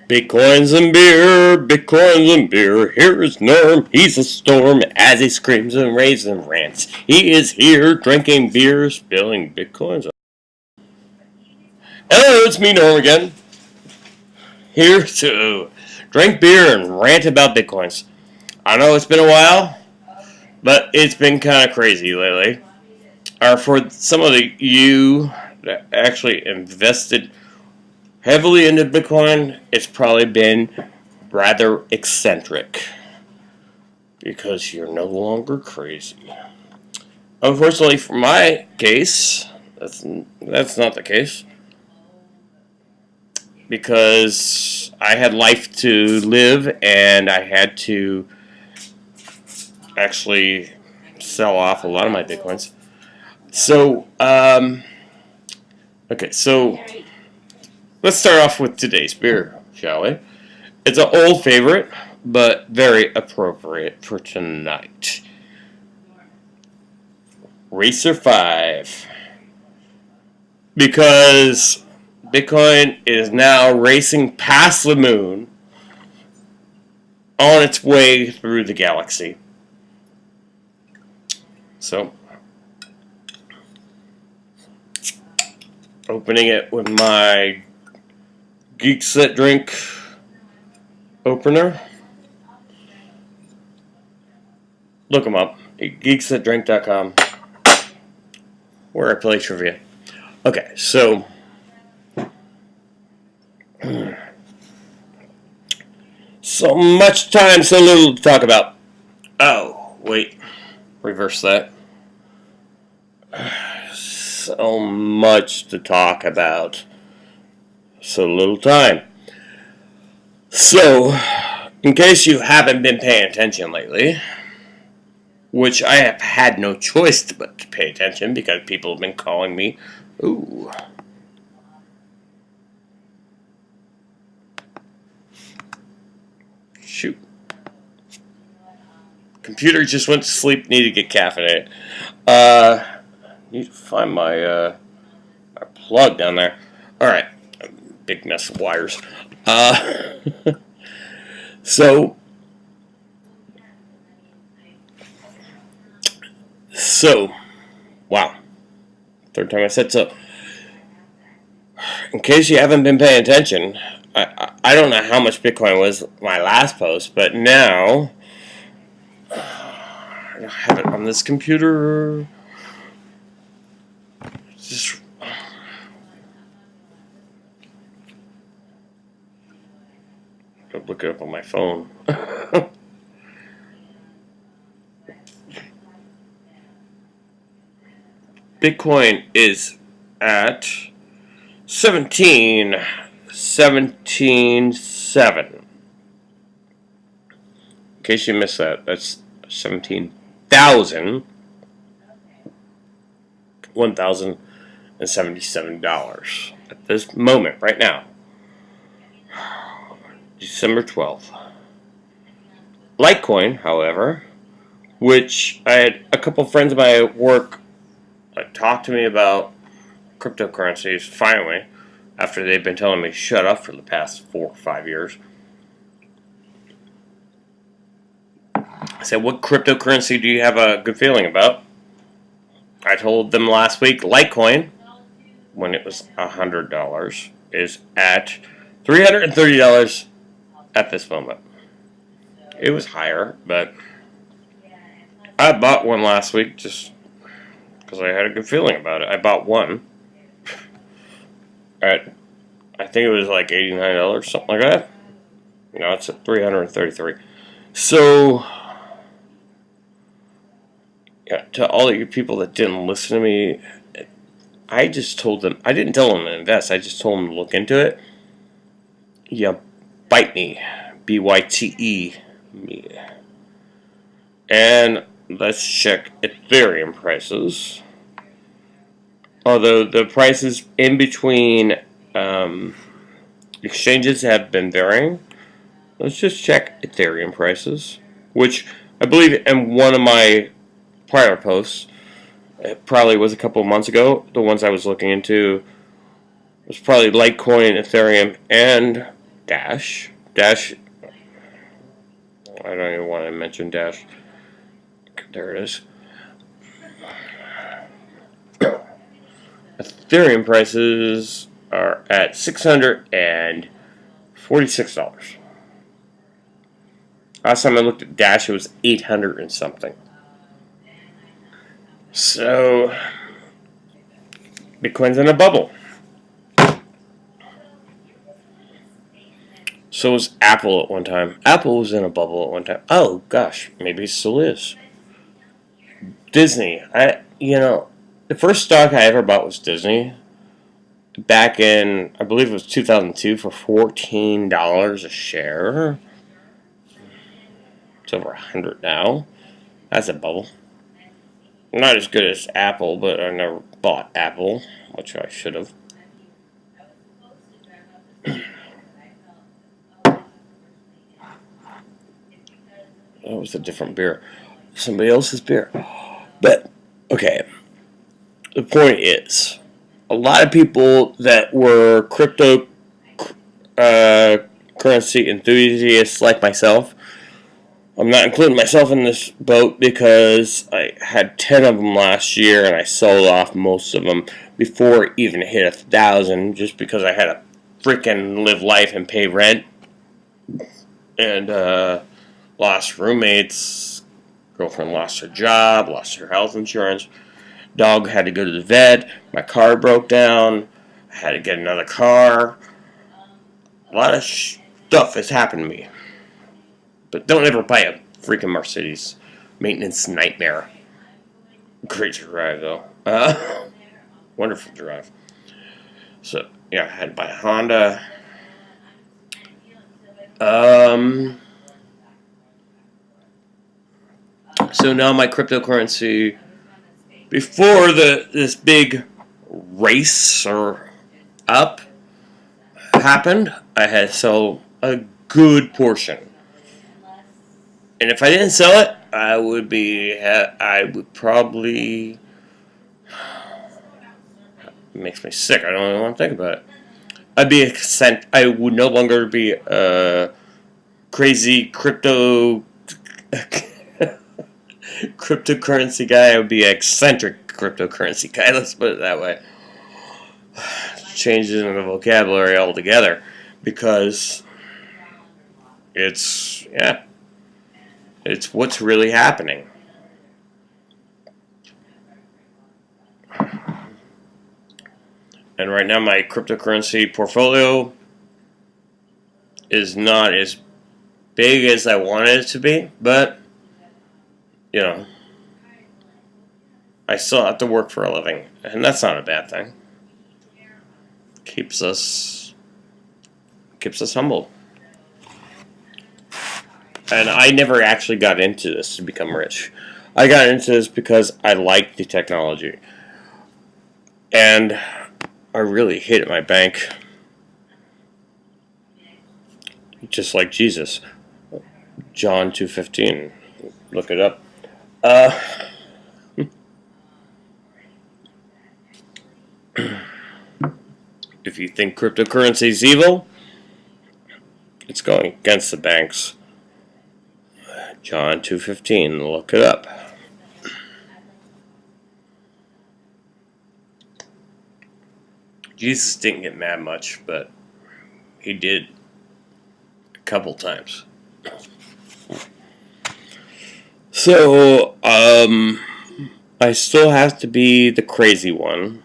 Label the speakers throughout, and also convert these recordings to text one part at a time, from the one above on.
Speaker 1: Bitcoins and beer, bitcoins and beer. Here is Norm, he's a storm as he screams and raves and rants. He is here drinking beer, spilling bitcoins. Hello, it's me, Norm, again. Here to drink beer and rant about bitcoins. I know it's been a while, but it's been kind of crazy lately. Or for some of you that actually invested heavily into Bitcoin, it's probably been rather eccentric because you're no longer crazy. Unfortunately, for my case, that's not the case because I had life to live and I had to actually sell off a lot of my Bitcoins. So, okay, so let's start off with today's beer, shall we? It's an old favorite, but very appropriate for tonight. Racer 5. Because Bitcoin is now racing past the moon on its way through the galaxy. So, opening it with my Geek Set Drink opener. Look them up. geeksetdrink.com, where I play trivia. Okay, so so much time, so little to talk about. Oh, wait. Reverse that. So much to talk about. So little time. So, in case you haven't been paying attention lately, which I have had no choice but to pay attention because people have been calling me, ooh. Shoot. Computer just went to sleep, need to get caffeinated. Need to find my plug down there. Alright. Big mess of wires. So, wow. Third time I said so. In case you haven't been paying attention, I don't know how much Bitcoin was my last post, but now I have it on this computer. Just look it up on my phone. Bitcoin is at 17,7. In case you missed that, that's 17,000, $1,077 at this moment, right now. December 12th. Litecoin, however, which I had a couple friends of my work talk to me about cryptocurrencies finally, after they've been telling me shut up for the past 4 or 5 years. I said, what cryptocurrency do you have a good feeling about? I told them last week Litecoin, when it was $100, is at $330 at this moment. It was higher, but I bought one last week just because I had a good feeling about it. I bought one at, I think it was like $89, something like that. No, it's at $333. So, yeah, to all of you people that didn't listen to me, I just told them, I didn't tell them to invest, I just told them to look into it. Yeah, bite me. B-Y-T-E. Me. And let's check Ethereum prices. Although the prices in between exchanges have been varying, let's just check Ethereum prices, which I believe in one of my prior posts, it probably was a couple of months ago, the ones I was looking into was probably Litecoin, Ethereum, and Dash. Dash. I don't even want to mention Dash. There it is. Ethereum prices are at $646. Last time I looked at Dash, it was 800 and something. So, Bitcoin's in a bubble. So was Apple at one time. Apple was in a bubble at one time. Oh gosh, maybe it still is. Disney. The first stock I ever bought was Disney. Back in, I believe it was 2002 for $14 a share. It's over 100 now. That's a bubble. Not as good as Apple, but I never bought Apple, which I should have. That was a different beer. Somebody else's beer. But, okay. The point is, a lot of people that were crypto currency enthusiasts like myself, I'm not including myself in this boat because I had 10 of them last year and I sold off most of them before it even hit 1,000 just because I had to freaking live life and pay rent. And lost roommates, girlfriend lost her job, lost her health insurance, dog had to go to the vet, my car broke down, I had to get another car. A lot of stuff has happened to me. But don't ever buy a freaking Mercedes. Maintenance nightmare. Great to drive though. Wonderful drive. So, yeah, I had to buy a Honda. So now my cryptocurrency, before this big race or up happened, I had sold a good portion. And if I didn't sell it, I would probably, it makes me sick. I don't even want to think about it. I would no longer be a crazy cryptocurrency guy. I would be an eccentric cryptocurrency guy. Let's put it that way. Changes in the vocabulary altogether because it's what's really happening. And right now my cryptocurrency portfolio is not as big as I wanted it to be, but I still have to work for a living, and that's not a bad thing. Keeps us humble. And I never actually got into this to become rich. I got into this because I liked the technology. And I really hated my bank. Just like Jesus. John 2:15. Look it up. If you think cryptocurrency is evil, it's going against the banks. John 2:15. Look it up. Jesus didn't get mad much, but he did a couple times. So, I still have to be the crazy one.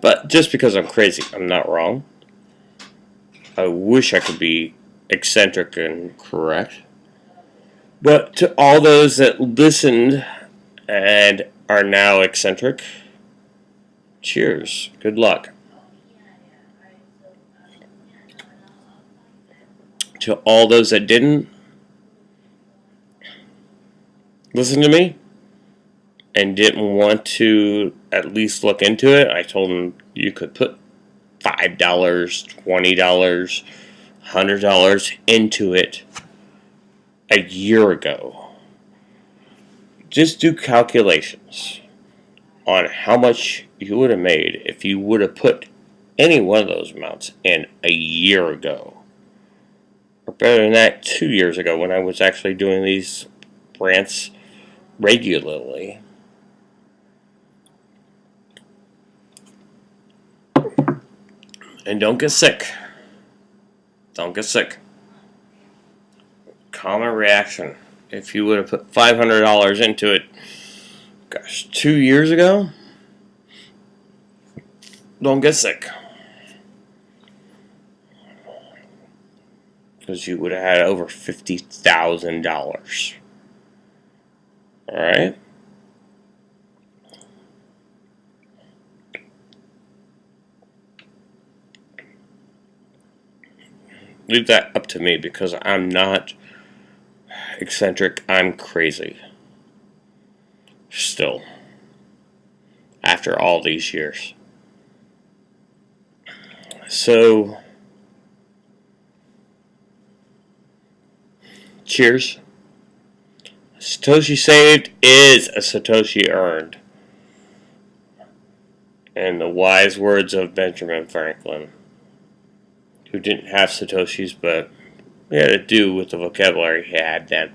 Speaker 1: But just because I'm crazy, I'm not wrong. I wish I could be eccentric and correct. But to all those that listened and are now eccentric, cheers. Good luck. To all those that didn't listen to me and didn't want to at least look into it, I told them you could put $5, $20, $100 into it a year ago. Just do calculations on how much you would have made if you would have put any one of those amounts in a year ago. or better than that, 2 years ago when I was actually doing these rants regularly. And don't get sick. Don't get sick. Common reaction. If you would have put $500 into it, gosh, 2 years ago, don't get sick. Because you would have had over $50,000. Alright? Leave that up to me because I'm not eccentric. I'm crazy. Still. After all these years. So, cheers. Satoshi saved is a Satoshi earned. In the wise words of Benjamin Franklin, who didn't have Satoshis, but he had to do with the vocabulary he had then.